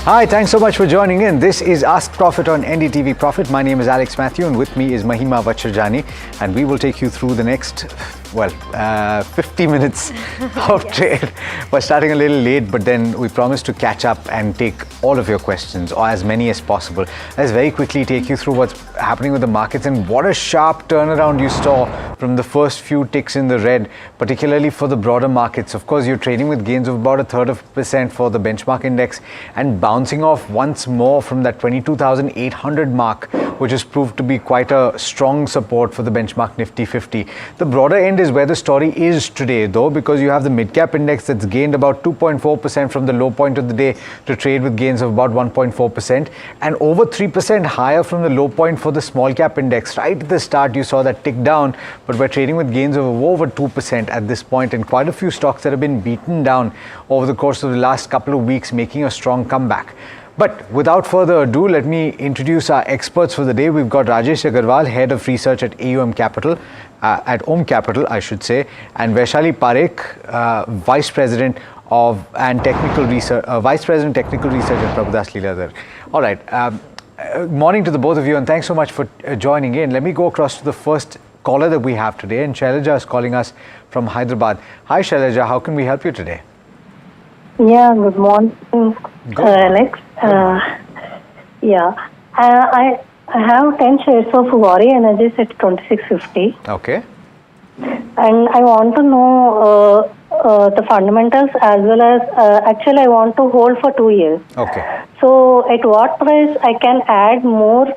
Hi, thanks so much for joining in. This is Ask Profit on NDTV Profit. My name is Alex Matthew and with me is Mahima Vachirjani, and we will take you through the next, 50 minutes of trade. We're starting a little late, but then we promise to catch up and take all of your questions, or as many as possible. Let's very quickly take you through what's happening with the markets, and what a sharp turnaround you saw from the first few ticks in the red, particularly for the broader markets. Of course, you're trading with gains of about 1/3% for the benchmark index and bouncing off once more from that 22,800 mark, which has proved to be quite a strong support for the benchmark Nifty 50. The broader end is where the story is today, though, because you have the mid-cap index that's gained about 2.4% from the low point of the day to trade with gains of about 1.4%, and over 3% higher from the low point for the small-cap index. Right at the start, you saw that tick down, but we're trading with gains of over 2% at this point, and quite a few stocks that have been beaten down over the course of the last couple of weeks, making a strong comeback. But without further ado, let me introduce our experts for the day. We've got Rajesh Agarwal, Head of Research at AUM Capital, at Om Capital, I should say, and Vaishali Parekh, Vice President Technical Research at Prabhudas Lilladher. All right. Morning to the both of you, and thanks so much for joining in. Let me go across to the first caller that we have today, and Shailaja is calling us from Hyderabad. Hi, Shailaja. How can we help you today? Yeah, good morning, Alex. I have 10 shares of Waaree Energies at 2650. Okay. And I want to know the fundamentals as well as, actually I want to hold for 2 years. Okay. So at what price I can add more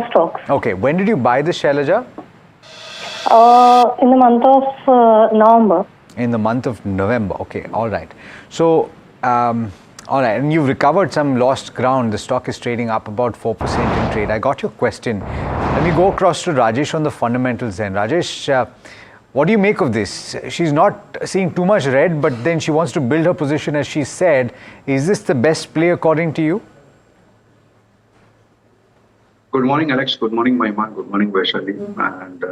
stocks? Okay. When did you buy this, Shailaja? In the month of November. In the month of November. Okay, all right. So, all right, and you've recovered some lost ground. The stock is trading up about 4% in trade. I got your question. Let me go across to Rajesh on the fundamentals then. Rajesh, what do you make of this? She's not seeing too much red, but then she wants to build her position, as she said. Is this the best play according to you? Good morning, Alex. Good morning, Mahima. Good morning, Vaishali. And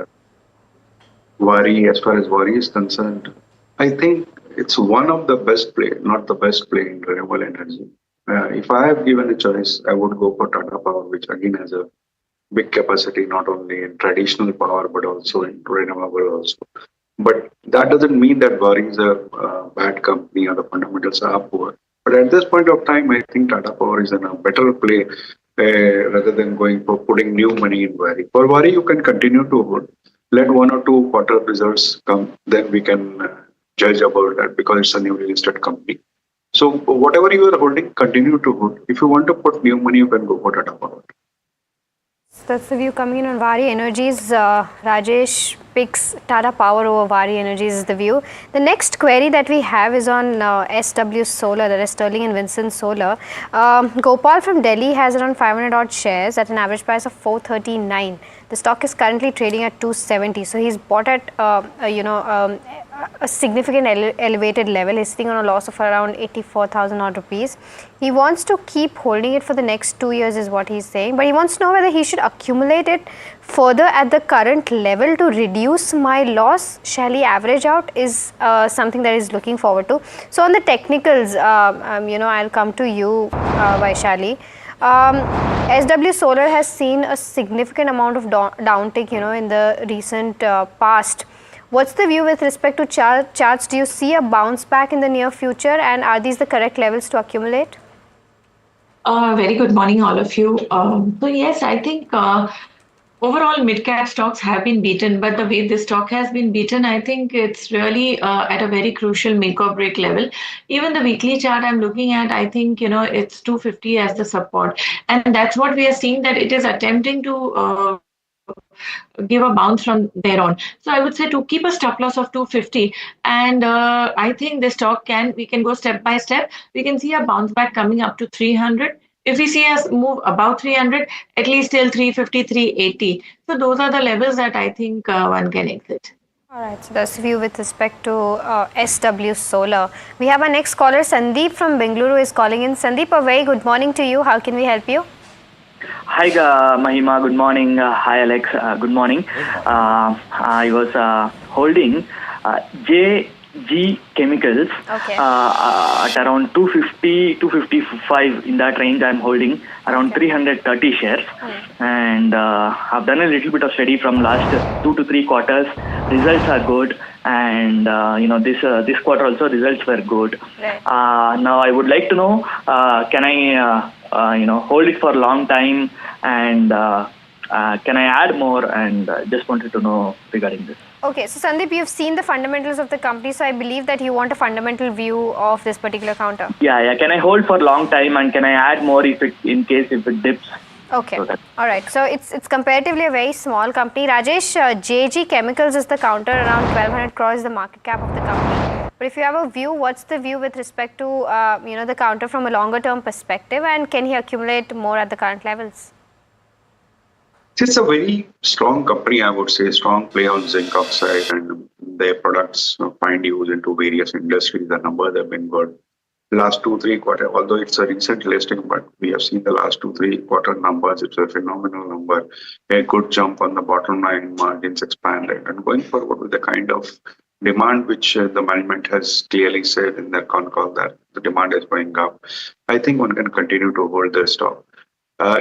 Waaree, as far as Waaree is concerned, I think it's one of the best play, not the best play in renewable energy. If I have given a choice, I would go for Tata Power, which again has a big capacity, not only in traditional power, but also in renewable also. But that doesn't mean that Waaree is a bad company or the fundamentals are poor. But at this point of time, I think Tata Power is in a better play rather than going for putting new money in Waaree. For Waaree, you can continue to hold. Let 1 or 2 quarter results come, then we can judge about that, because it's a newly listed company. So whatever you are holding, continue to hold. If you want to put new money, you can go for Tata Power. That's the view coming in on Waaree Energies. Rajesh picks Tata Power over Waaree Energies is the view. The next query that we have is on SW Solar, that is Sterling and Wilson Solar. Gopal from Delhi has around 500 odd shares at an average price of 439. The stock is currently trading at 270. So he's bought at a significant elevated level. He's sitting on a loss of around 84,000 odd rupees. He wants to keep holding it for the next 2 years is what he's saying, but he wants to know whether he should accumulate it further at the current level to reduce my loss. Shall he average out is something that he's looking forward to. So on the technicals, I'll come to you, Vaishali. SW Solar has seen a significant amount of downtick, in the recent past. What's the view with respect to charts? Do you see a bounce back in the near future, and are these the correct levels to accumulate? Very good morning, all of you. So yes, I think overall mid-cap stocks have been beaten, but the way this stock has been beaten, I think it's really at a very crucial make or break level. Even the weekly chart I'm looking at, I think, it's 250 as the support. And that's what we are seeing, that it is attempting to give a bounce from there on. So I would say to keep a stop loss of 250, and I think the stock we can go step by step. We can see a bounce back coming up to 300. If we see us move above 300, at least till 350, 380. So those are the levels that I think one can exit. All right, so that's the view with respect to SW Solar. We have our next caller, Sandeep from Bengaluru is calling in. Sandeep, a very good morning to you. How can we help you? Hi, Mahima. Good morning. Hi, Alex. Good morning. I was holding G Chemicals. Okay. At around 250, 255 in that range, I'm holding around 330 shares. And I've done a little bit of study from last 2 to 3 quarters. Results are good. And, this quarter also results were good. Right. Now, I would like to know, can I, hold it for a long time? And can I add more? And just wanted to know regarding this. Okay, so Sandeep, you've seen the fundamentals of the company, so I believe that you want a fundamental view of this particular counter. Yeah. Can I hold for a long time, and can I add more if it dips? Okay. All right. So it's comparatively a very small company. Rajesh, JG Chemicals is the counter, around 1200 crores is the market cap of the company. But if you have a view, what's the view with respect to the counter from a longer term perspective, and can he accumulate more at the current levels? It's a very strong company, I would say, strong play on zinc oxide, and their products find use into various industries. The numbers have been good. Last 2-3 quarter, although it's a recent listing, but we have seen the last 2-3 quarter numbers. It's a phenomenal number. A good jump on the bottom line, margins expanded, and going forward with the kind of demand which the management has clearly said in their con call that the demand is going up. I think one can continue to hold the stock.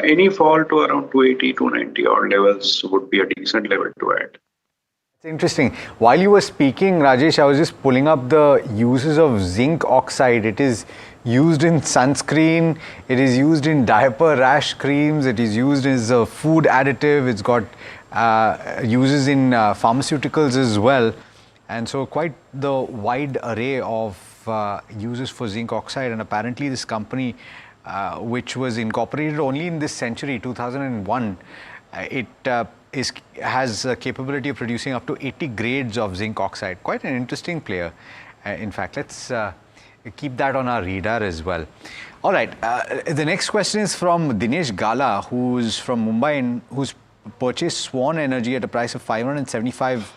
Any fall to around 280, 290 odd levels would be a decent level to add. It's interesting. While you were speaking, Rajesh, I was just pulling up the uses of zinc oxide. It is used in sunscreen, it is used in diaper rash creams, it is used as a food additive, it's got uses in pharmaceuticals as well. And so quite the wide array of uses for zinc oxide, and apparently this company which was incorporated only in this century, 2001, it has a capability of producing up to 80 grades of zinc oxide. Quite an interesting player. In fact, let's keep that on our radar as well. All right, the next question is from Dinesh Gala, who's from Mumbai and who's purchased Swan Energy at a price of 575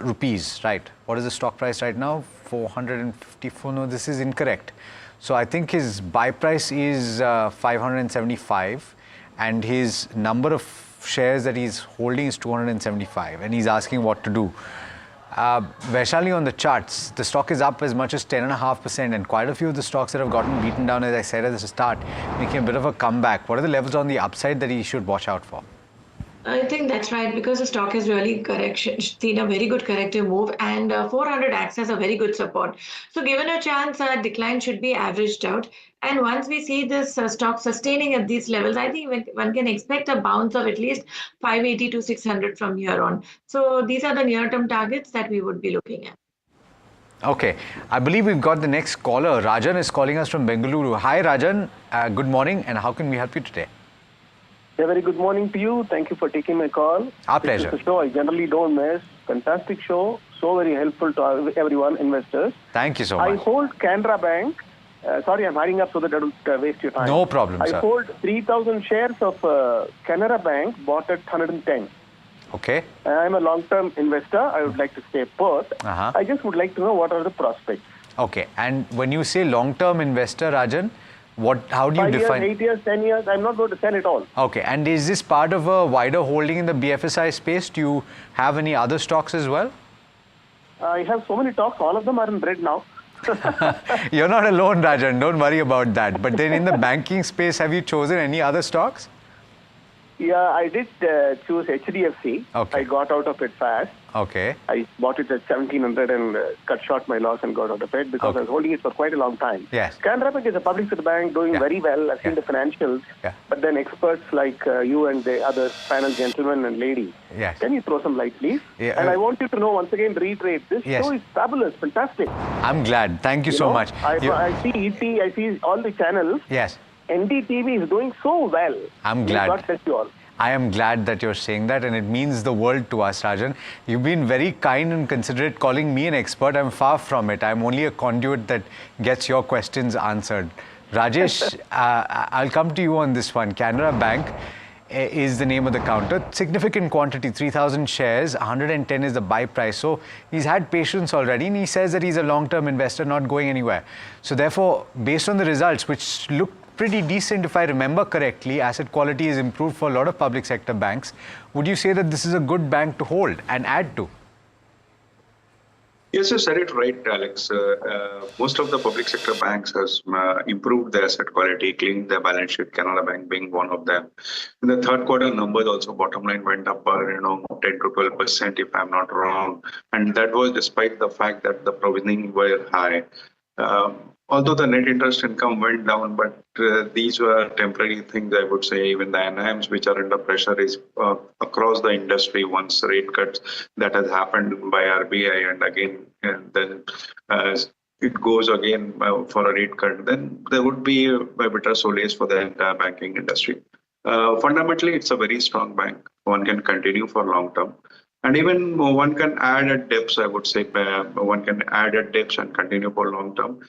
rupees, right? What is the stock price right now? 454, no, this is incorrect. So I think his buy price is 575 and his number of shares that he's holding is 275, and he's asking what to do. Vaishali, on the charts, the stock is up as much as 10.5%, and quite a few of the stocks that have gotten beaten down, as I said at the start, making a bit of a comeback. What are the levels on the upside that he should watch out for? I think that's right, because the stock has really seen a very good corrective move, and 400 acts as a very good support. So given a chance, decline should be averaged out. And once we see this stock sustaining at these levels, I think one can expect a bounce of at least 580 to 600 from here on. So these are the near-term targets that we would be looking at. Okay, I believe we've got the next caller. Rajan is calling us from Bengaluru. Hi Rajan, good morning, and how can we help you today? A very good morning to you. Thank you for taking my call. Our pleasure. This is a show I generally don't miss. Fantastic show. So very helpful to everyone, investors. Thank you so much. I hold Canara Bank. Sorry, I'm hurrying up so that I don't waste your time. No problem, sir. I hold 3,000 shares of Canara Bank, bought at 110. Okay. I'm a long-term investor. I would like to stay put. I just would like to know what are the prospects. Okay, and when you say long-term investor, Rajan, how do you 5 define? years, 8 years, 10 years, I'm not going to sell it all. Okay, and is this part of a wider holding in the BFSI space? Do you have any other stocks as well? I have so many stocks. All of them are in red now. You're not alone, Rajan. Don't worry about that. But then in the banking space, have you chosen any other stocks? Yeah, I did choose HDFC. Okay. I got out of it fast. Okay. I bought it at 1700 and cut short my loss and got out of it because I was holding it for quite a long time. Yes. Canara Bank is a public sector bank doing very well. I've seen the financials. Yeah. But then experts like you and the other panel gentlemen and lady, Yes. can you throw some light, please? Yeah, and I want you to know, once again, reiterate, this Yes. show is fabulous, fantastic. I'm glad. Thank you so know, much. I see ET, I see all the channels. Yes. NDTV is doing so well. I'm glad. God bless you all. I am glad that you're saying that, and it means the world to us, Rajan. You've been very kind and considerate calling me an expert. I'm far from it. I'm only a conduit that gets your questions answered. Rajesh, I'll come to you on this one. Canara Bank is the name of the counter. Significant quantity, 3,000 shares, 110 is the buy price. So he's had patience already, and he says that he's a long-term investor, not going anywhere. So therefore, based on the results, which look pretty decent, if I remember correctly, asset quality is improved for a lot of public sector banks. Would you say that this is a good bank to hold and add to? Yes, you said it right, Alex. Most of the public sector banks has improved their asset quality, cleaned their balance sheet. Canada Bank being one of them. In the third quarter numbers, also bottom line went up, 10 to 12%, if I'm not wrong, and that was despite the fact that the provisioning were high. Although the net interest income went down, but these were temporary things, I would say. Even the NIMs, which are under pressure, is across the industry once rate cuts that has happened by RBI, and again, and then it goes again for a rate cut, then there would be a bitter solace for the entire banking industry. Fundamentally, it's a very strong bank. One can continue for long term. And even one can add at depths, I would say, one can add at depths and continue for long term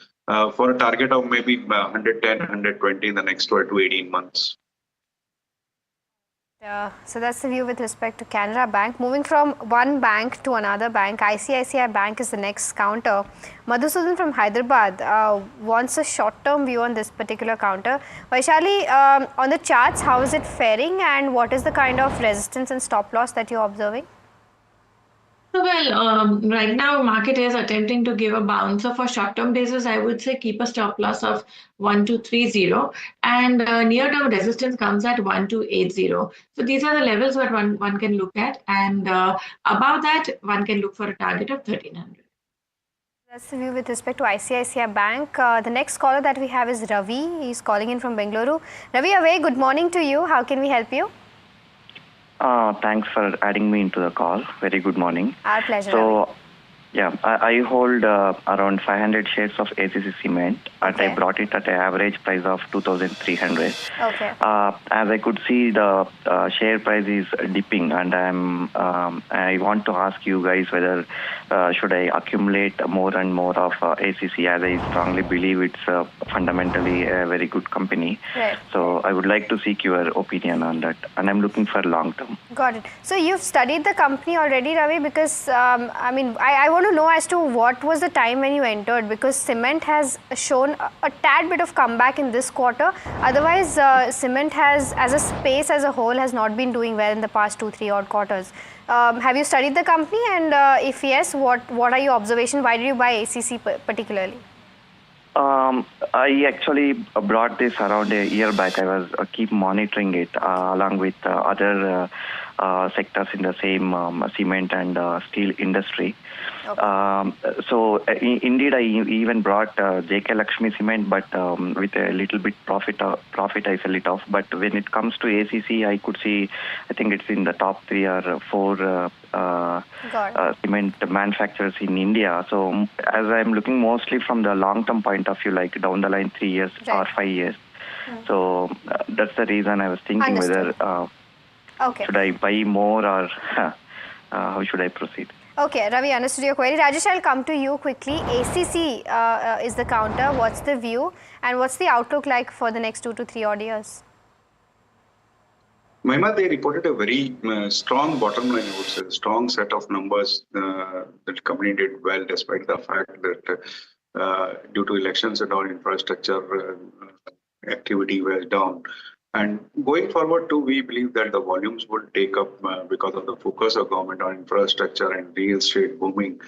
for a target of maybe 110, 120 in the next 12 to 18 months. So that's the view with respect to Canara Bank. Moving from one bank to another bank, ICICI Bank is the next counter. Madhusudan from Hyderabad wants a short-term view on this particular counter. Vaishali, on the charts, how is it faring and what is the kind of resistance and stop loss that you're observing? Well, right now market is attempting to give a bounce. So for short-term basis, I would say keep a stop loss of 1230, and near-term resistance comes at 1280. So these are the levels that one can look at, and above that one can look for a target of 1300. That's the view with respect to ICICI Bank. The next caller that we have is Ravi. He's calling in from Bengaluru. Ravi, a very good morning to you. How can we help you? Thanks for adding me into the call. Very good morning. Our pleasure. So, yeah, I hold around 500 shares of ACC Cement, and I brought it at an average price of 2,300. Okay. As I could see, the share price is dipping, and I want to ask you guys whether should I accumulate more and more of ACC, as I strongly believe it's fundamentally a very good company. Right. So I would like to seek your opinion on that, and I'm looking for long term. Got it. So you've studied the company already, Ravi, because I want to know as to what was the time when you entered, because cement has shown a tad bit of comeback in this quarter. Otherwise, cement has, as a space as a whole, has not been doing well in the past 2-3 odd quarters. Have you studied the company, and if yes, what are your observations? Why did you buy ACC particularly? I actually brought this around a year back. I was keep monitoring it along with other sectors in the same cement and steel industry. Okay. Indeed, I even brought JK Lakshmi Cement, but with a little bit profit I sell it off. But when it comes to ACC, I could see, I think it's in the top 3 or 4 cement manufacturers in India. So as I'm looking mostly from the long-term point of view, like down the line 3 years or 5 years. So that's the reason I was thinking whether should I buy more or how should I proceed? Okay, Ravi, understood your query. Rajesh, I'll come to you quickly. ACC is the counter. What's the view and what's the outlook like for the next 2 to 3 odd years? Mahima, they reported a very strong bottom line, I would say, strong set of numbers. The company did well despite the fact that due to elections and all, infrastructure activity was down. And going forward too, we believe that the volumes will take up because of the focus of government on infrastructure and real estate booming.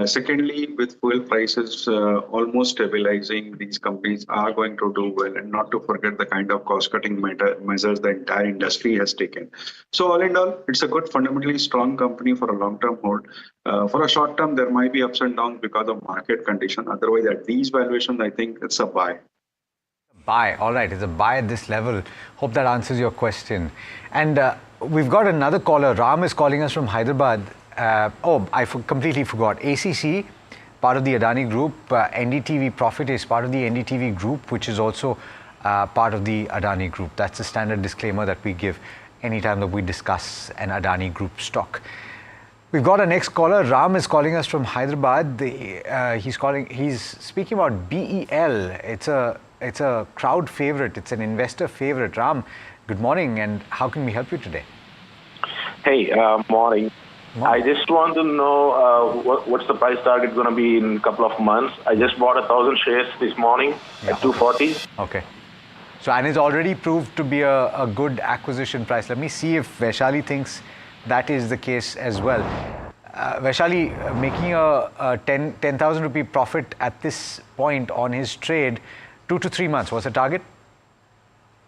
Secondly, with fuel prices almost stabilizing, these companies are going to do well, and not to forget the kind of cost-cutting measures the entire industry has taken. So all in all, it's a good, fundamentally strong company for a long-term hold. For a short term, there might be ups and downs because of market condition. Otherwise, at these valuations, I think it's a buy. Buy. All right, it's a buy at this level. Hope that answers your question. And we've got another caller. Ram is calling us from Hyderabad. I completely forgot. ACC, part of the Adani Group. NDTV Profit is part of the NDTV Group, which is also part of the Adani Group. That's a standard disclaimer that we give anytime that we discuss an Adani Group stock. We've got a next caller. Ram is calling us from Hyderabad. He's speaking about BEL. It's a crowd favorite. It's an investor favorite. Ram, good morning, and how can we help you today? Hey, morning. I just want to know what's the price target going to be in a couple of months. I just bought 1,000 shares this morning at 240. Okay. So, and it's already proved to be a good acquisition price. Let me see if Vaishali thinks that is the case as well. Vaishali, making a 10,000 rupee profit at this point on his trade, 2 to 3 months, was the target?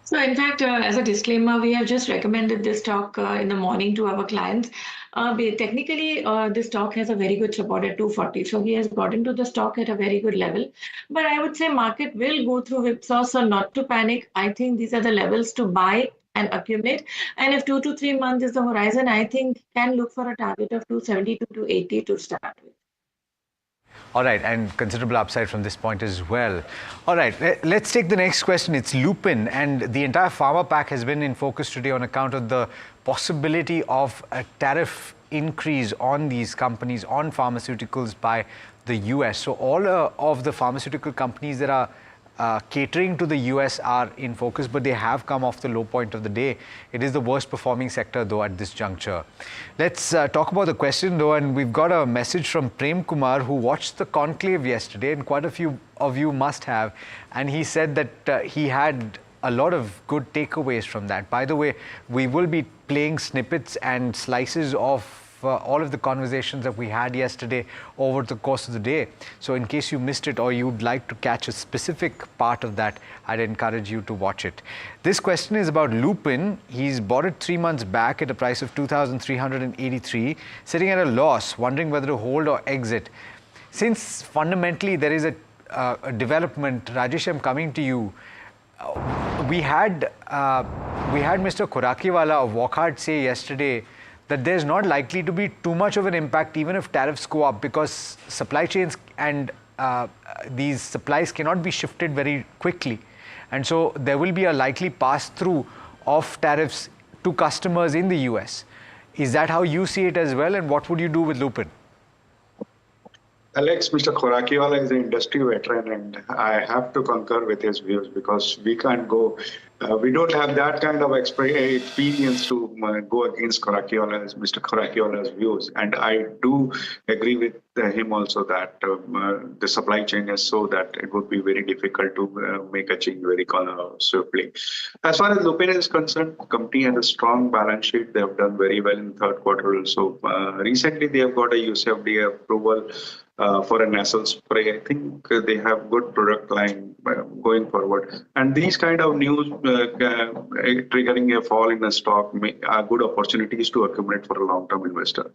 So, in fact, as a disclaimer, we have just recommended this stock in the morning to our clients. Technically, this stock has a very good support at 240. So, he has got into the stock at a very good level. But I would say market will go through whipsaw, so not to panic. I think these are the levels to buy and accumulate. And if 2 to 3 months is the horizon, I think can look for a target of 270 to 280 to start with. All right, and considerable upside from this point as well. All right, let's take the next question. It's Lupin, and the entire pharma pack has been in focus today on account of the possibility of a tariff increase on these companies, on pharmaceuticals by the US. So all of the pharmaceutical companies that are catering to the US are in focus, but they have come off the low point of the day. It is the worst performing sector though at this juncture. Let's talk about the question though, and we've got a message from Prem Kumar, who watched the conclave yesterday, and quite a few of you must have, and he said that he had a lot of good takeaways from that. By the way, we will be playing snippets and slices of all of the conversations that we had yesterday over the course of the day. So in case you missed it or you'd like to catch a specific part of that, I'd encourage you to watch it. This question is about Lupin. He's bought it 3 months back at a price of 2,383, sitting at a loss, wondering whether to hold or exit. Since fundamentally there is a development, Rajesh, I'm coming to you. We had Mr. Khorakiwala of Wockhardt say yesterday that there's not likely to be too much of an impact even if tariffs go up, because supply chains and these supplies cannot be shifted very quickly. And so there will be a likely pass-through of tariffs to customers in the US. Is that how you see it as well? And what would you do with Lupin? Alex, Mr. Khorakiwala is an industry veteran, and I have to concur with his views because we can't go, we don't have that kind of experience to go against Mr. Khorakiwala's views. And I do agree with him also that the supply chain is so that it would be very difficult to make a change very swiftly. As far as Lupin is concerned, the company has a strong balance sheet. They have done very well in the third quarter also. Recently, they have got a USFDA approval for a nasal spray. I think they have good product line going forward. And these kind of news triggering a fall in the stock are good opportunities to accumulate for a long-term investor.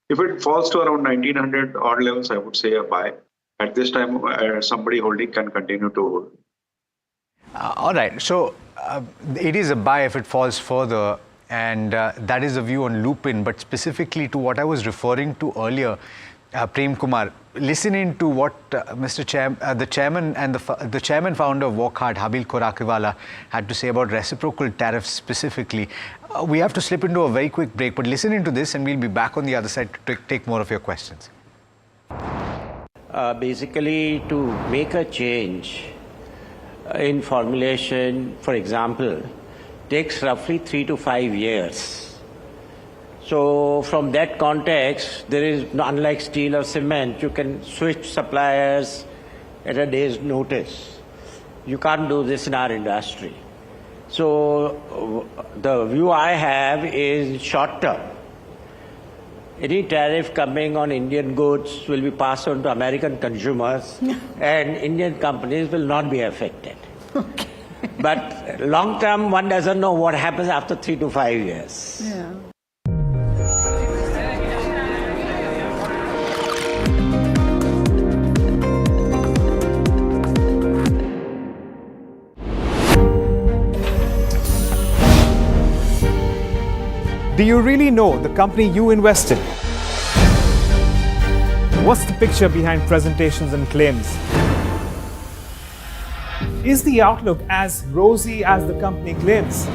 If it falls to around 1900 odd levels, I would say a buy. At this time, somebody holding can continue to hold. All right, so it is a buy if it falls further, and that is the view on Lupin. But specifically to what I was referring to earlier, Prem Kumar, listening to what the chairman and the chairman founder of Wockhardt, Habil Khorakiwala, had to say about reciprocal tariffs specifically, we have to slip into a very quick break. But listening to this, and we'll be back on the other side to take more of your questions. Basically, to make a change in formulation, for example, takes roughly 3 to 5 years. So from that context, there is, unlike steel or cement, you can switch suppliers at a day's notice. You can't do this in our industry. So the view I have is short term. Any tariff coming on Indian goods will be passed on to American consumers and Indian companies will not be affected. Okay. But long term, one doesn't know what happens after 3 to 5 years. Yeah. Do you really know the company you invest in? What's the picture behind presentations and claims? Is the outlook as rosy as the company claims?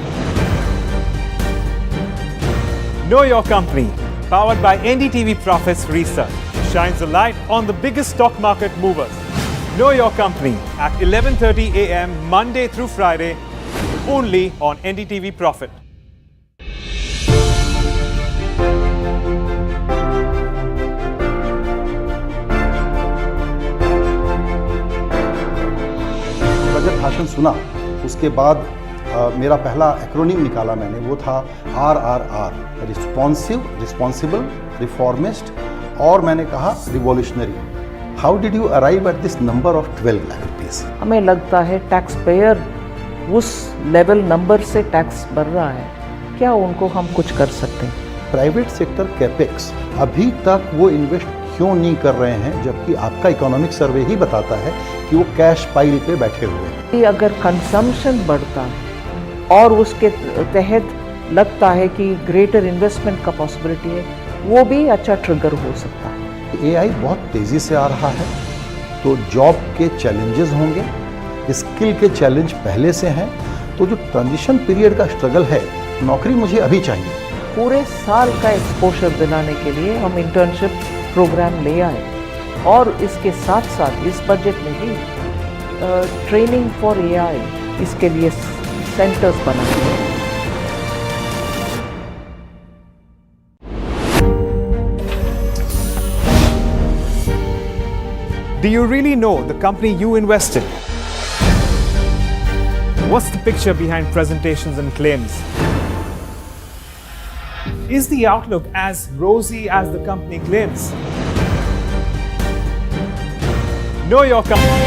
Know Your Company, powered by NDTV Profit's research, shines a light on the biggest stock market movers. Know Your Company at 11:30 a.m. Monday through Friday, only on NDTV Profit. Budget भाषण सुना, उसके बाद मेरा पहला acronym निकाला मैंने, वो था RRR, रिस्पॉन्सिव, रिस्पॉन्सिबल, रिफॉर्मिस्ट और मैंने कहा revolutionary. How did you arrive at this number of 12 lakh rupees? हमें लगता है टैक्स पेयर उस लेवल नंबर से टैक्स भर रहा है, क्या उनको हम कुछ कर सकते हैं? प्राइवेट सेक्टर कैपेक्स अभी तक वो इन्वेस्ट क्यों नहीं कर रहे हैं, जबकि आपका इकोनॉमिक सर्वे ही बताता है कि वो कैश पाइल पे बैठे हुए हैं। कि अगर कंजम्पशन बढ़ता है और उसके तहत लगता है कि ग्रेटर इन्वेस्टमेंट का पॉसिबिलिटी है, वो भी अच्छा ट्रिगर हो सकता है। एआई बहुत तेज़ी से आ रहा है, तो जॉब के चैलेंजेस होंगे, स्किल के चैलेंज पहले से हैं, तो जो ट्रांजिशन पीरियड का स्ट्रगल है, नौकरी मुझे अभी चाहिए। पूरे साल का एक्सपोजर दिलाने के लिए हम इंटर्नशिप प्रोग्राम ले आए और इसके साथ साथ इस बजट में ही ट्रेनिंग फॉर एआई इसके लिए सेंटर्स बनाए हैं। Do you really know the company you invest in? What's the picture behind presentations and claims? Is the outlook as rosy as the company claims? Know your company.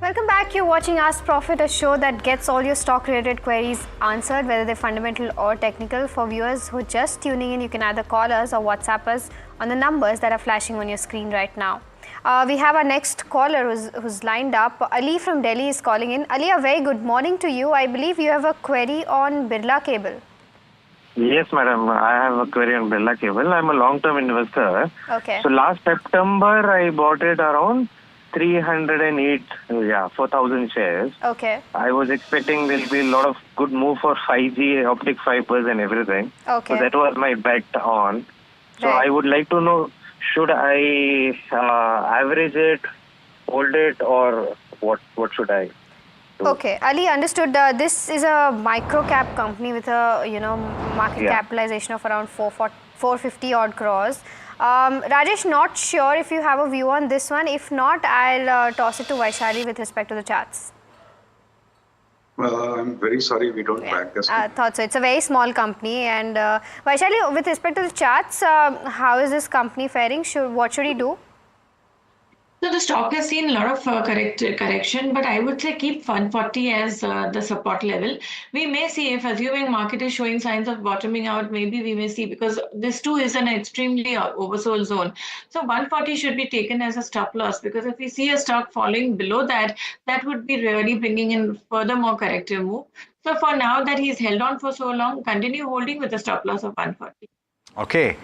Welcome back. You're watching Ask Profit, a show that gets all your stock-related queries answered, whether they're fundamental or technical. For viewers who are just tuning in, you can either call us or WhatsApp us on the numbers that are flashing on your screen right now. We have our next caller who's lined up. Ali from Delhi is calling in. Ali, a very good morning to you. I believe you have a query on Birla Cable. Yes, madam. I have a query on Birla Cable. I'm a long-term investor. Okay. So last September, I bought it around 4,000 shares. Okay. I was expecting there'll be a lot of good move for 5G, optic fibers and everything. Okay. So that was my bet on. So Right. I would like to know, should I average it, hold it, or what should I do? Okay, Ali, understood. This is a micro cap company with a market capitalization of around 450 odd crores. Rajesh, not sure if you have a view on this one. If not, I'll toss it to Vaishali with respect to the charts. I'm very sorry we don't back this. I thought so. It's a very small company. And Vaishali, with respect to the charts, how is this company faring? What should he do? So the stock has seen a lot of correction, but I would say keep 140 as the support level. We may see, if assuming market is showing signs of bottoming out, maybe we may see, because this too is an extremely oversold zone. So 140 should be taken as a stop loss, because if we see a stock falling below that, that would be really bringing in further more corrective move. So for now that he's held on for so long, continue holding with a stop loss of 140. Okay.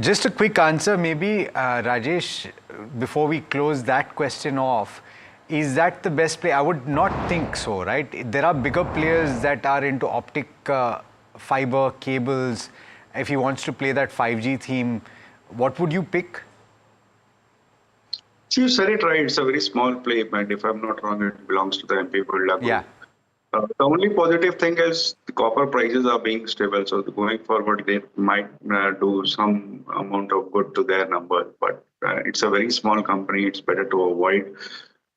Just a quick answer, maybe, Rajesh, before we close that question off. Is that the best play? I would not think so, right? There are bigger players that are into optic fiber cables. If he wants to play that 5G theme, what would you pick? So you said it right. It's a very small play, and if I'm not wrong, it belongs to the MP Birla Group. Yeah. The only positive thing is the copper prices are being stable, so going forward they might do some amount of good to their numbers. But it's a very small company; it's better to avoid.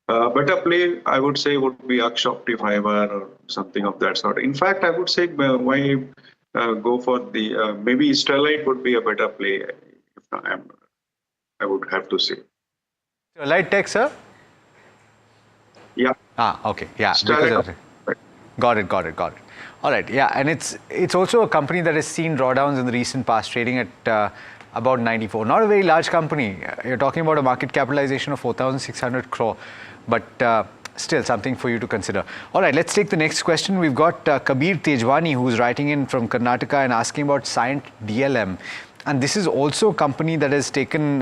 Better play, I would say, would be Aksh Optifiber or something of that sort. In fact, I would say why go for the maybe Sterlite would be a better play. If I would have to say. Sterlite Tech, sir. Yeah. Okay. Yeah. Sterlite. Got it. All right, yeah, and it's also a company that has seen drawdowns in the recent past, trading at about 94. Not a very large company. You're talking about a market capitalization of 4,600 crore, but still something for you to consider. All right, let's take the next question. We've got Kabir Tejwani, who's writing in from Karnataka and asking about Cyient DLM. And this is also a company that has taken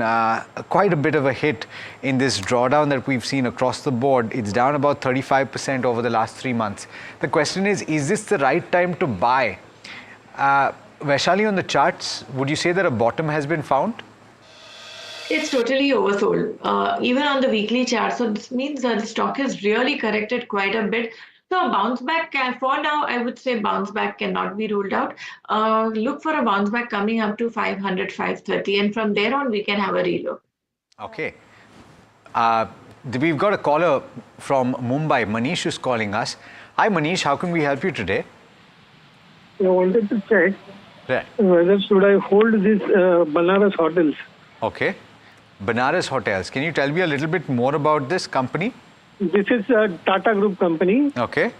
quite a bit of a hit in this drawdown that we've seen across the board. It's down about 35% over the last 3 months. The question is this the right time to buy? Vaishali, on the charts, would you say that a bottom has been found? It's totally oversold, even on the weekly chart. So this means that the stock has really corrected quite a bit. So bounce back for now, I would say bounce back cannot be ruled out. Look for a bounce back coming up to 500, 530, and from there on we can have a relook. Okay. We've got a caller from Mumbai. Manish is calling us. Hi Manish, how can we help you today? I wanted to check Right. whether should I hold this Banaras Hotels. Okay. Banaras Hotels. Can you tell me a little bit more about this company? This is a Tata Group company Okay.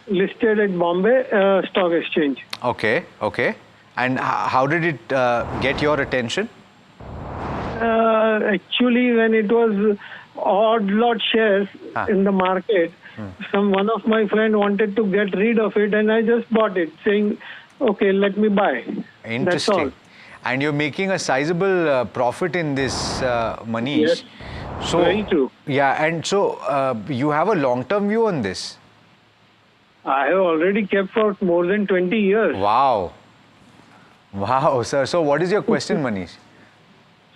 listed at Bombay Stock Exchange. Okay. Okay. And how did it get your attention? Actually, when it was odd lot shares in the market, one of my friend wanted to get rid of it, and I just bought it, saying, "Okay, let me buy." Interesting. That's all. And you're making a sizable profit in this, Manish. Yes. So, Very true. Yeah, and so you have a long-term view on this? I have already kept for more than 20 years. Wow. Wow, sir. So what is your question, Manish?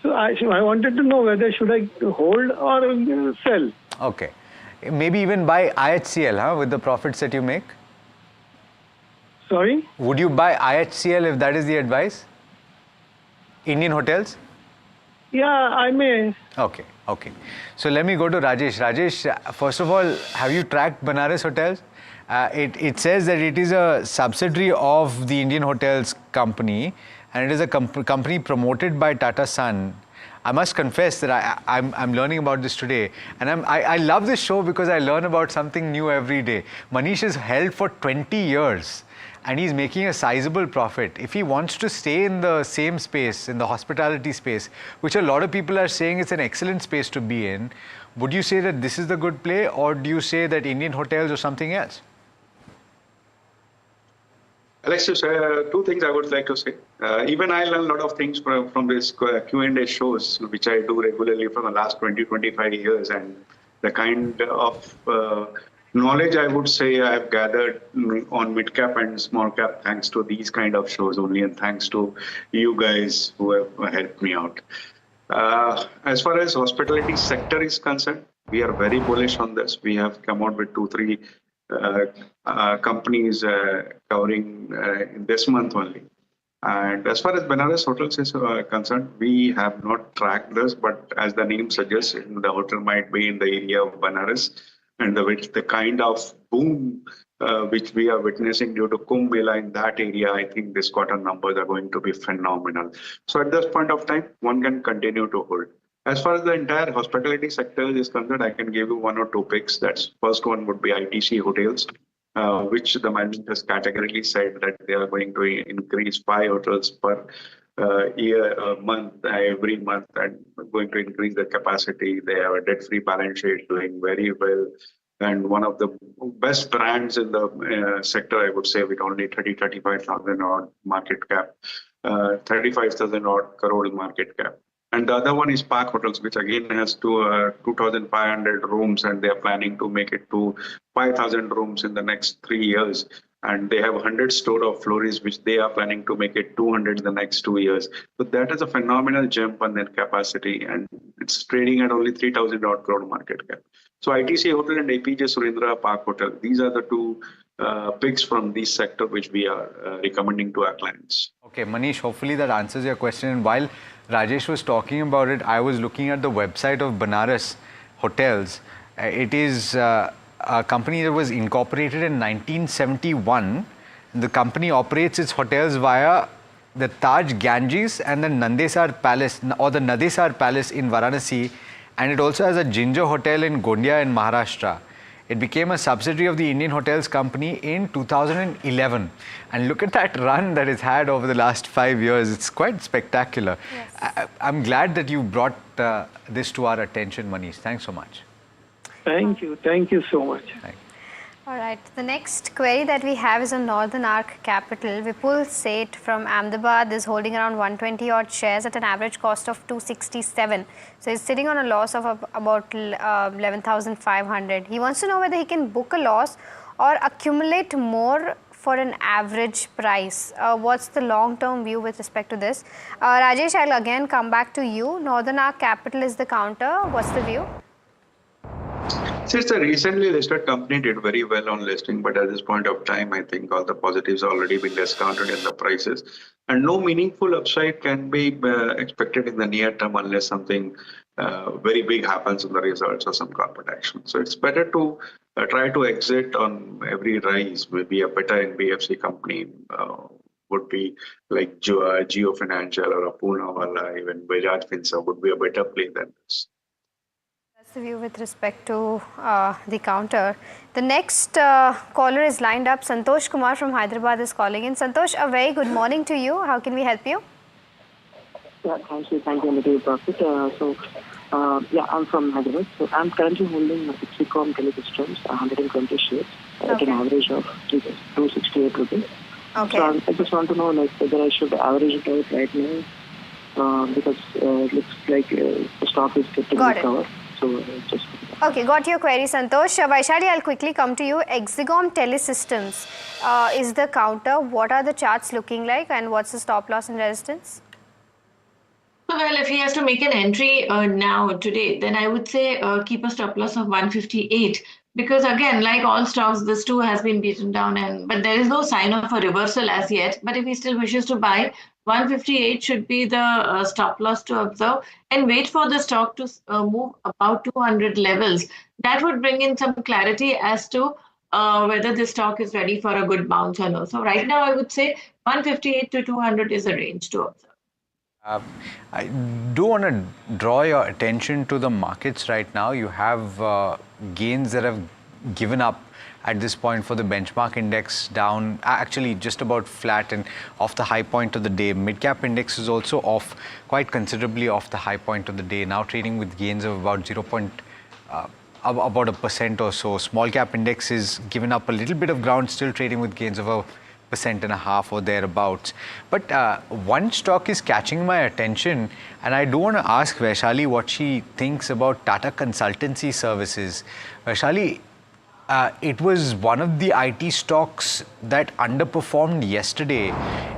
So I wanted to know whether should I hold or sell. Okay. Maybe even buy IHCL, huh, with the profits that you make? Sorry? Would you buy IHCL if that is the advice? Indian Hotels? Yeah, I may. Okay, okay. So let me go to Rajesh. Rajesh, first of all, have you tracked Banaras Hotels? It says that it is a subsidiary of the Indian Hotels company, and it is a company promoted by Tata Son. I must confess that I'm learning about this today, and I love this show because I learn about something new every day. Manish is held for 20 years. And he's making a sizable profit. If he wants to stay in the same space, in the hospitality space, which a lot of people are saying it's an excellent space to be in, would you say that this is the good play, or do you say that Indian Hotels or something else? Alexis, two things I would like to say. Even I learn a lot of things from this Q&A shows, which I do regularly for the last 20, 25 years. And the kind of knowledge I would say I've gathered on mid-cap and small-cap thanks to these kind of shows only, and thanks to you guys who have helped me out. As far as hospitality sector is concerned, we are very bullish on this. We have come out with 2-3 companies covering in this month only. And as far as Banaras Hotels is concerned, we have not tracked this, but as the name suggests, the hotel might be in the area of Banaras, and the kind of boom which we are witnessing due to Kumbh Mela in that area, I think this quarter numbers are going to be phenomenal. So at this point of time, one can continue to hold. As far as the entire hospitality sector is concerned, I can give you 1 or 2 picks. That's first one would be ITC Hotels, which the management has categorically said that they are going to increase 5 hotels per month, every month, and going to increase the capacity. They have a debt-free balance sheet, doing very well, and one of the best brands in the sector, I would say, with only 35,000 odd market cap, 35,000 odd crore market cap. And the other one is Park Hotels, which again has 2,500 rooms, and they are planning to make it to 5,000 rooms in the next 3 years. And they have 100 store of Floris, which they are planning to make it 200 in the next 2 years. So that is a phenomenal jump on their capacity, and it's trading at only 3,000 odd crore market cap. So ITC Hotel and APJ Surendra Park Hotel, these are the 2 picks from this sector which we are recommending to our clients. Okay, Manish, hopefully that answers your question. And while Rajesh was talking about it, I was looking at the website of Banaras Hotels. It is a company that was incorporated in 1971. The company operates its hotels via the Taj Ganges and the Nandesar Palace, or the Nadesar Palace in Varanasi, and it also has a Ginger Hotel in Gondia in Maharashtra. It became a subsidiary of the Indian Hotels Company in 2011. And look at that run that it's had over the last 5 years. It's quite spectacular. Yes. I'm glad that you brought this to our attention, Manish. Thanks so much. Thank you. Thank you so much. All right. The next query that we have is on Northern Arc Capital. Vipul Seth from Ahmedabad is holding around 120 odd shares at an average cost of 267. So he's sitting on a loss of about 11,500. He wants to know whether he can book a loss or accumulate more for an average price. What's the long-term view with respect to this? Rajesh, I'll again come back to you. Northern Arc Capital is the counter. What's the view? So it's a recently listed company, did very well on listing, but at this point of time, I think all the positives already been discounted in the prices, and no meaningful upside can be expected in the near term unless something very big happens in the results or some corporate action. So it's better to try to exit on every rise. Maybe a better NBFC company would be like Geo Financial or a Poonawalla, even Bajaj Finserv would be a better play than this. That's the view with respect to the counter. The next caller is lined up. Santosh Kumar from Hyderabad is calling in. Santosh, a very good morning to you. How can we help you? Yeah, thank you, NDTV Profit. I'm from Hyderabad. So I'm currently holding Ipsicom Telesystems, 120 shares at an average of 268 rupees. Okay. So I just want to know whether I should average it out right now because it looks like the stock is getting recovered. So just Okay, got your query, Santosh. Vaishali, I'll quickly come to you. Ipsicom Telesystems is the counter. What are the charts looking like and what's the stop loss and resistance? So, well, if he has to make an entry now, today, then I would say keep a stop loss of 158. Because again, like all stocks, this too has been beaten down, but there is no sign of a reversal as yet. But if he still wishes to buy, 158 should be the stop loss to observe and wait for the stock to move about 200 levels. That would bring in some clarity as to whether the stock is ready for a good bounce or no. So right now, I would say 158 to 200 is a range to observe. I do want to draw your attention to the markets right now. You have gains that have given up at this point for the benchmark index, down actually just about flat and off the high point of the day. Mid-cap index is also off quite considerably off the high point of the day, now trading with gains of about about 1% or so. Small cap index is given up a little bit of ground, still trading with gains of 1.5% or thereabouts. But one stock is catching my attention, and I do want to ask Vaishali what she thinks about Tata Consultancy Services. Vaishali, it was one of the IT stocks that underperformed yesterday,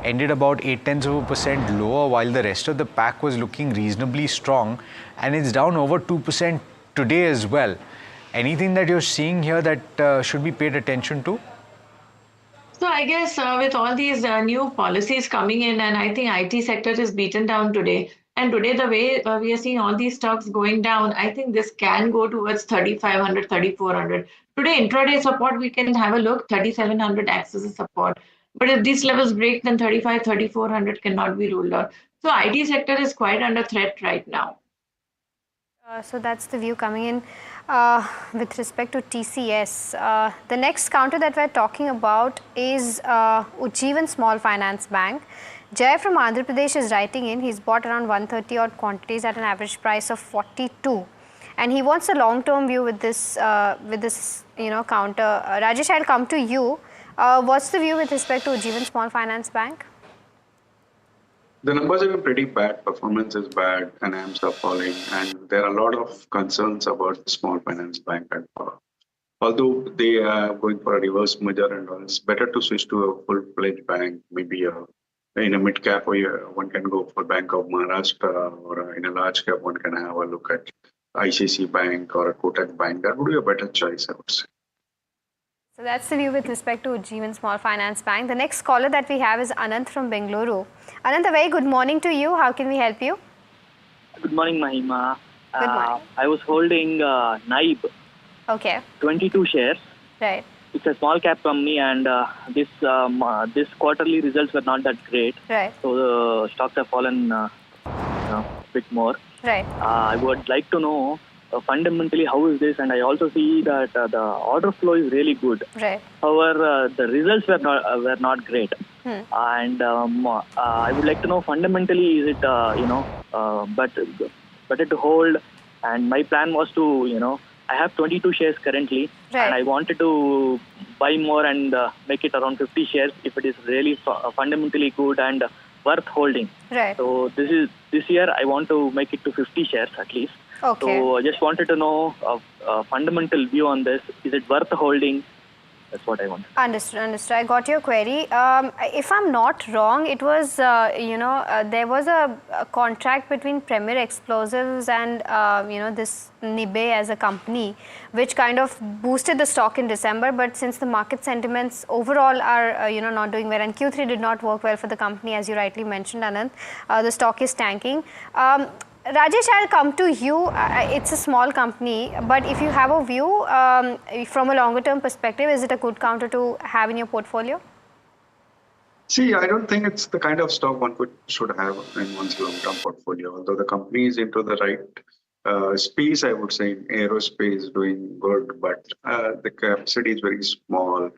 ended about 0.8% lower, while the rest of the pack was looking reasonably strong, and it's down over 2% today as well. Anything that you're seeing here that should be paid attention to? So I guess with all these new policies coming in, and I think IT sector is beaten down today. And today, the way we are seeing all these stocks going down, I think this can go towards 3,500, 3,400. Today, intraday support, we can have a look. 3,700 acts as a support. But if these levels break, then 3,500, 3,400 cannot be ruled out. So IT sector is quite under threat right now. So that's the view coming in with respect to TCS. The next counter that we're talking about is Ujjivan Small Finance Bank. Jay from Andhra Pradesh is writing in. He's bought around 130 odd quantities at an average price of 42, and he wants a long-term view with this counter. Rajesh, I'll come to you. What's the view with respect to Ujjivan Small Finance Bank? The numbers have been pretty bad. Performance is bad, and AMs are falling, and there are a lot of concerns about the small finance bank. Although they are going for a reverse merger and all, it's better to switch to a full-fledged bank. Maybe in a mid-cap, one can go for Bank of Maharashtra, or in a large cap, one can have a look at ICICI Bank or a Kotak Bank. That would be a better choice, I would say. So that's the view with respect to Ujjivan Small Finance Bank. The next caller that we have is Anant from Bengaluru. Anant, a very good morning to you. How can we help you? Good morning, Mahima. Good morning. I was holding NIBE. Okay. 22 shares. Right. It's a small cap company, and this quarterly results were not that great. Right. So the stocks have fallen a bit more. Right. I would like to know fundamentally how is this, and I also see that the order flow is really good. Right. However, the results were not great. And I would like to know fundamentally, is it better to hold? And my plan was to I have 22 shares currently, and I wanted to buy more and make it around 50 shares if it is really fundamentally good and worth holding. Right. So this year I want to make it to 50 shares at least. Okay. So I just wanted to know a fundamental view on this. Is it worth holding? That's what I want. Understood. I got your query. If I'm not wrong, it was, there was a contract between Premier Explosives and, this Nibe as a company, which kind of boosted the stock in December. But since the market sentiments overall are, not doing well, and Q3 did not work well for the company, as you rightly mentioned, Anand, the stock is tanking. Rajesh, I'll come to you. It's a small company, but if you have a view from a longer term perspective, is it a good counter to have in your portfolio? See, I don't think it's the kind of stock should have in one's long-term portfolio. Although the company is into the right space, I would say, in aerospace doing good, but the capacity is very small.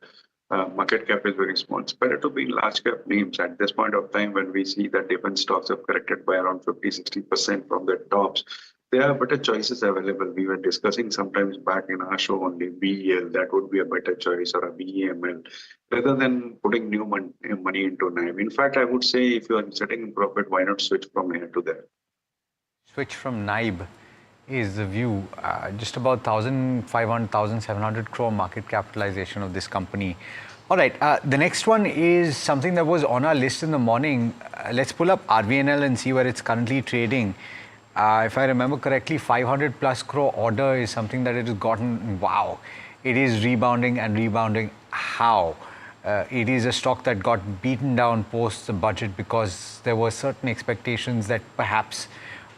Market cap is very small. It's better to be in large cap names at this point of time when we see that defense stocks have corrected by around 50-60% from their tops. There are better choices available. We were discussing sometimes back in our show only BEL, that would be a better choice, or a BEML, rather than putting new money into NIBE. In fact, I would say if you are sitting in profit, why not switch from here to there? Switch from NIBE is the view. Just about 1,500, 1,700 crore market capitalization of this company. All right, the next one is something that was on our list in the morning. Let's pull up RVNL and see where it's currently trading. If I remember correctly, 500 plus crore order is something that it has gotten. Wow, it is rebounding and rebounding. How? It is a stock that got beaten down post the budget because there were certain expectations that perhaps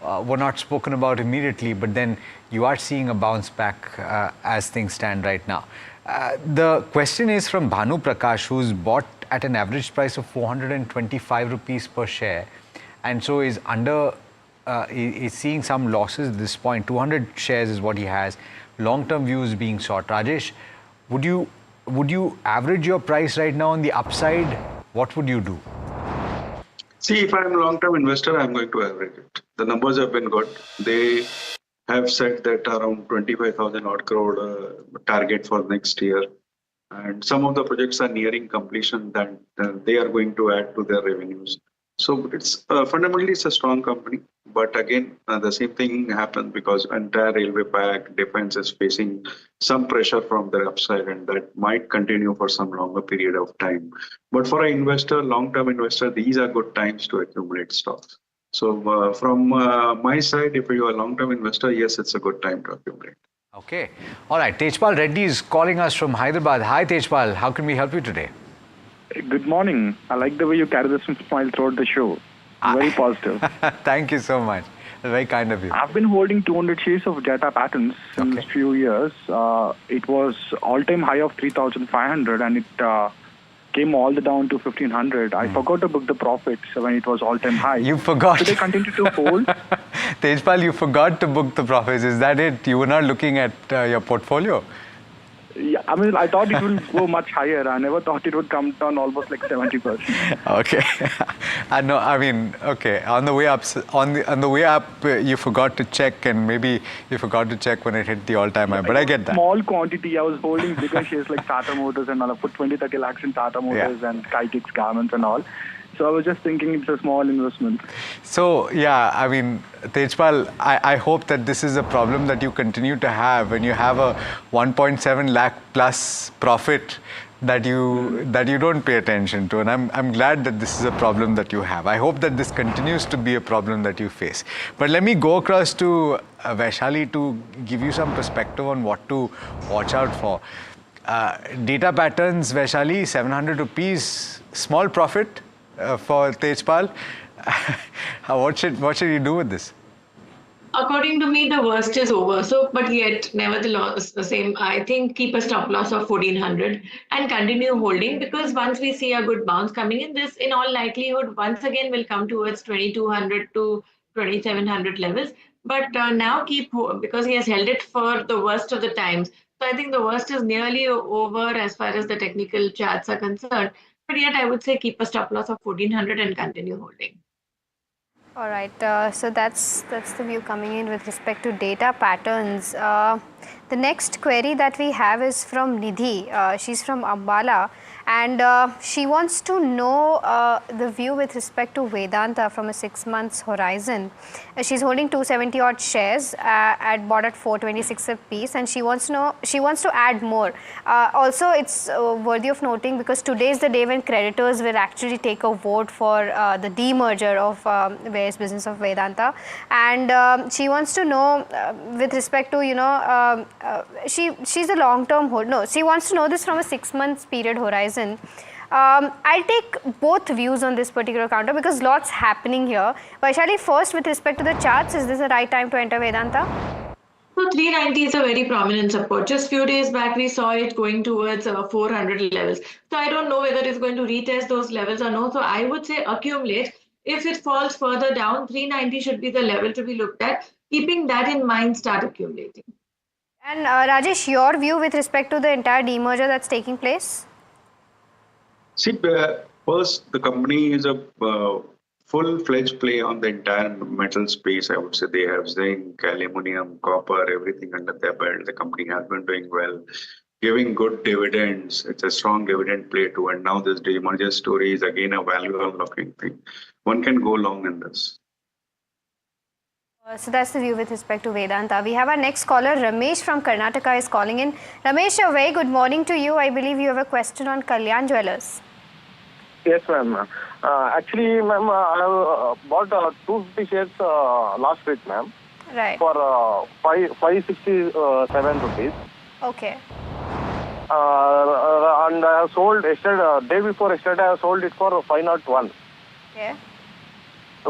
were not spoken about immediately, but then you are seeing a bounce back as things stand right now. The question is from Bhanu Prakash, who's bought at an average price of 425 rupees per share, and so is is seeing some losses at this point. 200 shares is what he has. Long-term views being sought. Rajesh, would you average your price right now on the upside? What would you do? See, if I'm a long-term investor, I'm going to average it. The numbers have been good. They have said that around 25,000 odd crore target for next year. And some of the projects are nearing completion that they are going to add to their revenues. So it's fundamentally it's a strong company. But again, the same thing happens because entire railway pack defense is facing some pressure from their upside, and that might continue for some longer period of time. But for an investor, long-term investor, these are good times to accumulate stocks. So from my side, if you are a long-term investor, yes, it's a good time to accumulate. Okay. All right. Tejpal Reddy is calling us from Hyderabad. Hi, Tejpal. How can we help you today? Good morning. I like the way you carry this smile throughout the show. Very positive. Thank you so much. Very kind of you. I've been holding 200 shares of Jata Patterns since few years. It was all-time high of 3,500 and it came all the down to 1,500. I forgot to book the profits when it was all-time high. You forgot. Should I continue to hold? Tejpal, you forgot to book the profits. Is that it? You were not looking at your portfolio? Yeah, I mean, I thought it will go much higher. I never thought it would come down almost like 70%. Okay. No, I mean, okay. On the way up, you forgot to check, and maybe you forgot to check when it hit the all-time high. But I get that. Small quantity. I was holding bigger shares like Tata Motors and all. I put 20-30 lakhs in Tata Motors and Kitix Garments and all. So I was just thinking it's a small investment. So, yeah, I mean, Tejpal, I hope that this is a problem that you continue to have when you have a 1.7 lakh plus profit that you don't pay attention to. And I'm glad that this is a problem that you have. I hope that this continues to be a problem that you face. But let me go across to Vaishali to give you some perspective on what to watch out for. Data patterns, Vaishali, 700 rupees, small profit. For Tejpal, what should you do with this? According to me, the worst is over. So, but yet, nevertheless, the same. I think keep a stop loss of 1,400 and continue holding, because once we see a good bounce coming in, this in all likelihood once again will come towards 2,200 to 2,700 levels. But now because he has held it for the worst of the times. So I think the worst is nearly over as far as the technical charts are concerned. But yet, I would say keep a stop loss of 1,400 and continue holding. All right. So that's the view coming in with respect to data patterns. The next query that we have is from Nidhi. She's from Ambala, and she wants to know the view with respect to Vedanta from a 6 months horizon. She's holding 270 odd shares at bought at 426 a piece, and she wants to add more. Also, it's worthy of noting because today is the day when creditors will actually take a vote for the demerger of various business of Vedanta, and she wants to know with respect to she's a long term hold. No, she wants to know this from a 6 months period horizon. I'll take both views on this particular counter because lots happening here. Vaishali, first with respect to the charts, is this the right time to enter Vedanta? So 390 is a very prominent support. Just few days back, we saw it going towards 400 levels. So I don't know whether it's going to retest those levels or no. So I would say accumulate. If it falls further down, 390 should be the level to be looked at. Keeping that in mind, start accumulating. And Rajesh, your view with respect to the entire demerger that's taking place? See, first, the company is a full-fledged play on the entire metal space. I would say they have zinc, aluminum, copper, everything under their belt. The company has been doing well, giving good dividends. It's a strong dividend play too. And now this demerger story is again a value unlocking thing. One can go long in this. So that's the view with respect to Vedanta. We have our next caller, Ramesh from Karnataka is calling in. Ramesh, a very good morning to you. I believe you have a question on Kalyan Jewellers. Yes, ma'am. Actually, ma'am, I have bought 250 shares last week, ma'am. Right. For 567 rupees. Okay. And I have sold yesterday, day before yesterday, I have sold it for 501. Okay.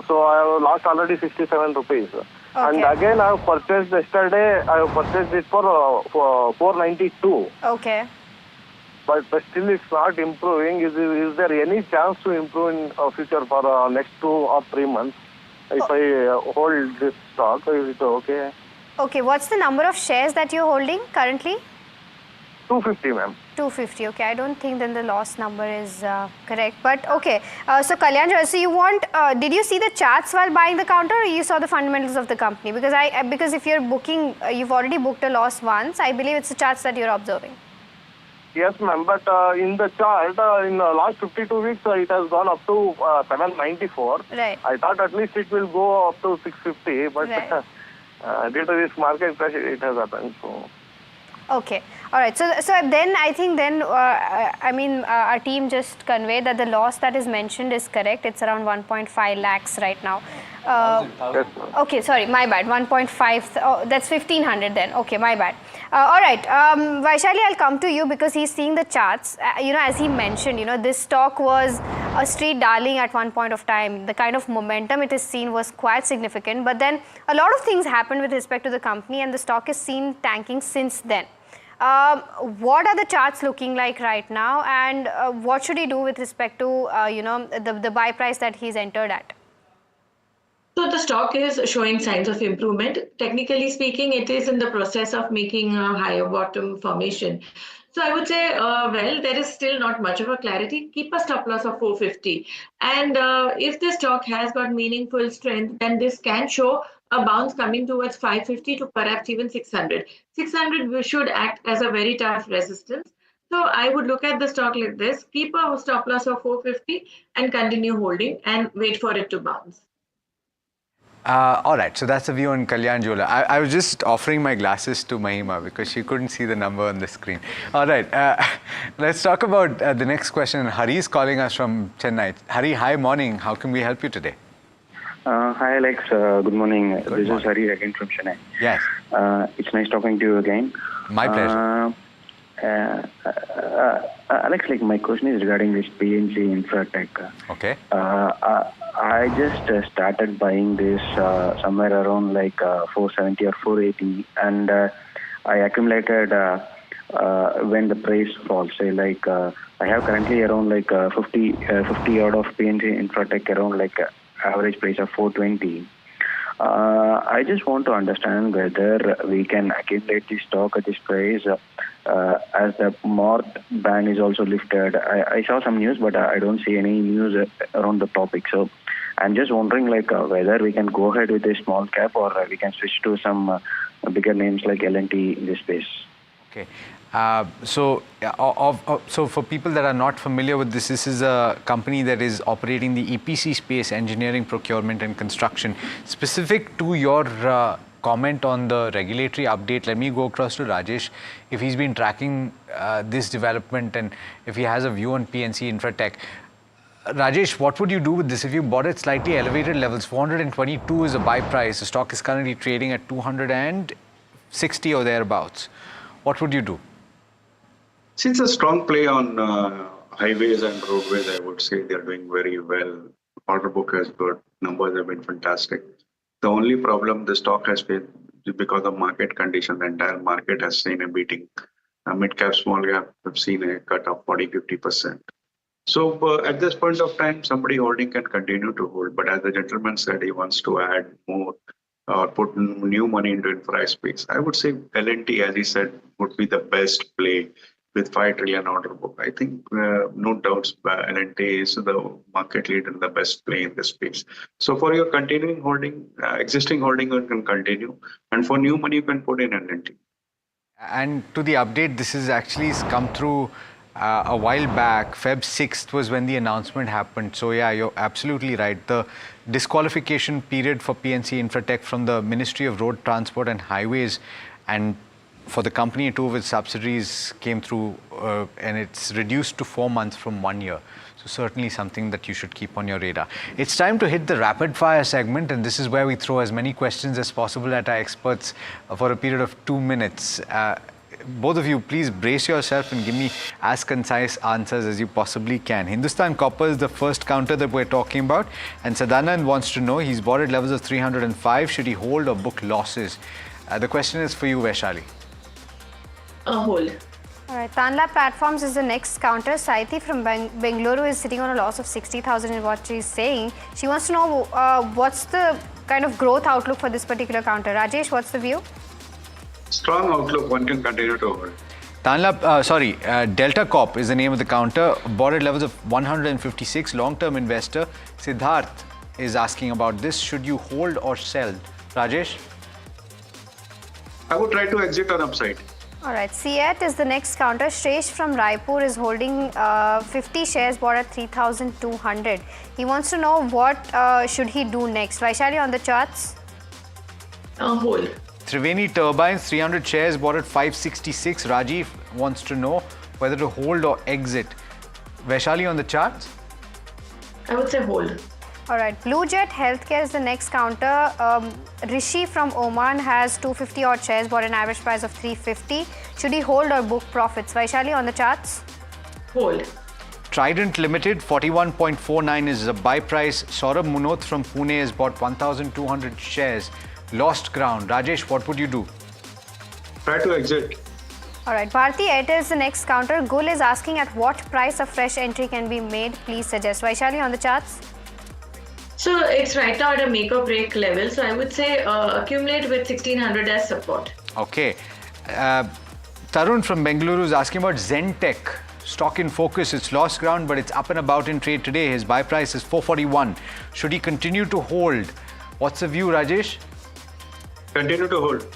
So I have lost already 67 rupees. Okay. And again, I have purchased yesterday, I have purchased it for 492. Okay. But still it's not improving. Is there any chance to improve in future for next 2 or 3 months? If I hold this stock, is it okay? Okay, what's the number of shares that you're holding currently? 250, ma'am. 250. Okay, I don't think then the loss number is correct. But okay, so Kalyan, so you want? Did you see the charts while buying the counter, or you saw the fundamentals of the company? Because if you're booking, you've already booked a loss once. I believe it's the charts that you're observing. Yes, ma'am. But in the chart, in the last 52 weeks, it has gone up to 794. Right. I thought at least it will go up to 650, but right. due to this market crash, it has happened. So. Okay. All right. So then I think then our team just conveyed that the loss that is mentioned is correct. It's around 1.5 lakhs right now. Okay, sorry, my bad. 1.5. Oh, that's 1500 then. Okay, my bad. All right, Vaishali, I'll come to you because he's seeing the charts. As he mentioned, this stock was a street darling at one point of time. The kind of momentum it is seen was quite significant. But then a lot of things happened with respect to the company, and the stock is seen tanking since then. What are the charts looking like right now, and what should he do with respect to the buy price that he's entered at? So the stock is showing signs of improvement. Technically speaking, it is in the process of making a higher bottom formation. So I would say, there is still not much of a clarity. Keep a stop loss of 450. And if the stock has got meaningful strength, then this can show a bounce coming towards 550 to perhaps even 600. 600 should act as a very tough resistance. So I would look at the stock like this, keep a stop loss of 450 and continue holding and wait for it to bounce. All right, so that's the view on Kalyan Jeweller. I was just offering my glasses to Mahima because she couldn't see the number on the screen. All right, let's talk about the next question. Hari is calling us from Chennai. Hari, hi, morning. How can we help you today? Hi, Alex. Good morning. This is Hari again from Chennai. Yes. It's nice talking to you again. My pleasure. Alex, my question is regarding this PNC Infratech. Okay. I just started buying this somewhere around 470 or 480, and I accumulated when the price falls. Say I have currently around 50 odd of PNC Infratech around average price of 420. I just want to understand whether we can accumulate this stock at this price as the MORT ban is also lifted. I saw some news, but I don't see any news around the topic. So I'm just wondering whether we can go ahead with a small cap or we can switch to some bigger names like L&T in this space. Okay. So for people that are not familiar with this, this is a company that is operating the EPC space, engineering, procurement and construction. Specific to your comment on the regulatory update, let me go across to Rajesh. If he's been tracking this development and if he has a view on PNC Infratech. Rajesh, what would you do with this if you bought at slightly elevated levels? 422 is a buy price. The stock is currently trading at 260 or thereabouts. What would you do? Since a strong play on highways and roadways, I would say they're doing very well. Order book is good. Numbers have been fantastic. The only problem the stock has been because of market condition. The entire market has seen a beating. Mid cap, small cap have seen a cut of 40-50%. So at this point of time, somebody holding can continue to hold. But as the gentleman said, he wants to add more or put new money into infra space. I would say L&T, as he said, would be the best play with 5 trillion order book. I think no doubts L&T is the market leader and the best play in this space. So for your continuing holding, existing holding you can continue. And for new money, you can put in L&T. And to the update, this is actually come through a while back. Feb 6th was when the announcement happened. So yeah, you're absolutely right. The disqualification period for PNC Infratech from the Ministry of Road Transport and Highways and for the company and 2 of its subsidiaries came through and it's reduced to 4 months from 1 year. So certainly something that you should keep on your radar. It's time to hit the rapid fire segment, and this is where we throw as many questions as possible at our experts for a period of 2 minutes. Both of you, please brace yourself and give me as concise answers as you possibly can. Hindustan Copper is the first counter that we're talking about. And Sadanand wants to know, he's bought at levels of 305. Should he hold or book losses? The question is for you, Vaishali. Hold. All right, Tanla Platforms is the next counter. Saithi from Bengaluru is sitting on a loss of 60,000 in what she's saying. She wants to know what's the kind of growth outlook for this particular counter. Rajesh, what's the view? Strong outlook, one can continue to hold. Delta Corp is the name of the counter. Bought at levels of 156. Long-term investor Siddharth is asking about this. Should you hold or sell? Rajesh? I would try to exit on upside. All right, CEAT is the next counter. Shresh from Raipur is holding 50 shares bought at 3,200. He wants to know what should he do next. Vaishali, on the charts? Hold. Triveni Turbines, 300 shares bought at 566. Rajiv wants to know whether to hold or exit. Vaishali, on the charts? I would say hold. All right, Blue Jet Healthcare is the next counter. Rishi from Oman has 250 odd shares bought at an average price of 350. Should he hold or book profits? Vaishali, on the charts? Hold. Trident Limited, 41.49 is a buy price. Saurabh Munoth from Pune has bought 1,200 shares. Lost ground. Rajesh, what would you do? Try to exit. All right, Bharti Airtel is the next counter. Gul is asking at what price a fresh entry can be made. Please suggest. Vaishali, on the charts? So it's right now at a make or break level. So I would say accumulate with 1600 as support. Okay. Tarun from Bengaluru is asking about Zentech. Stock in focus. It's lost ground, but it's up and about in trade today. His buy price is 441. Should he continue to hold? What's the view, Rajesh? Continue to hold.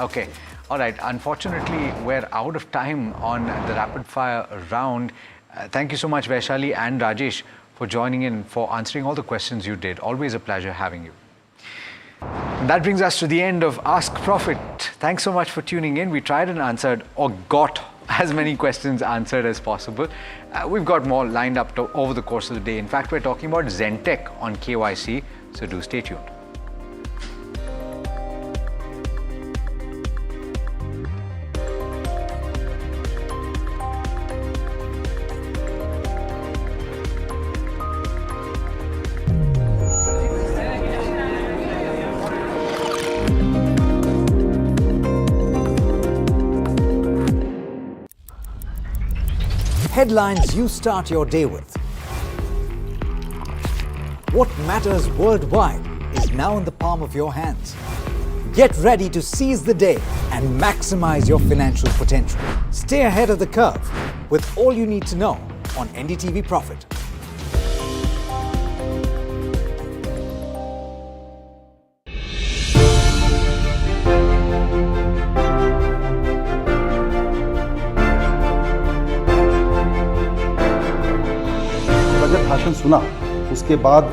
Okay. All right. Unfortunately, we're out of time on the rapid fire round. Thank you so much, Vaishali and Rajesh, for joining in, for answering all the questions you did. Always a pleasure having you. That brings us to the end of Ask Profit. Thanks so much for tuning in. We tried and answered or got as many questions answered as possible. We've got more lined up over the course of the day. In fact, we're talking about Zentech on KYC, so do stay tuned. Headlines you start your day with. What matters worldwide is now in the palm of your hands. Get ready to seize the day and maximize your financial potential. Stay ahead of the curve with all you need to know on NDTV Profit. सुना, उसके बाद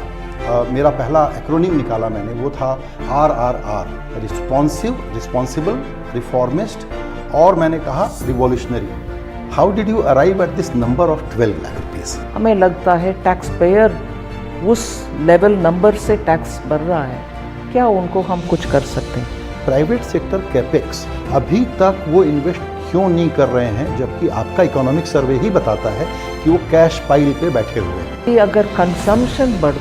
मेरा पहला acronym निकाला मैंने, वो था RRR, responsible, reformist, और मैंने कहा revolutionary. How did you arrive at this number of 12 lakh rupees? हमें लगता है टैक्स पेयर उस लेवल नंबर से टैक्स भर रहा है, क्या उनको हम कुछ कर सकते हैं? प्राइवेट सेक्टर कैपेक्स अभी तक वो इन्वेस्ट क्यों नहीं कर रहे हैं, जबकि आपका इकोनॉमिक सर्वे ही बताता है कि वो कैश पाइल पे बैठे हुए हैं। अगर कंजम्पशन बढ़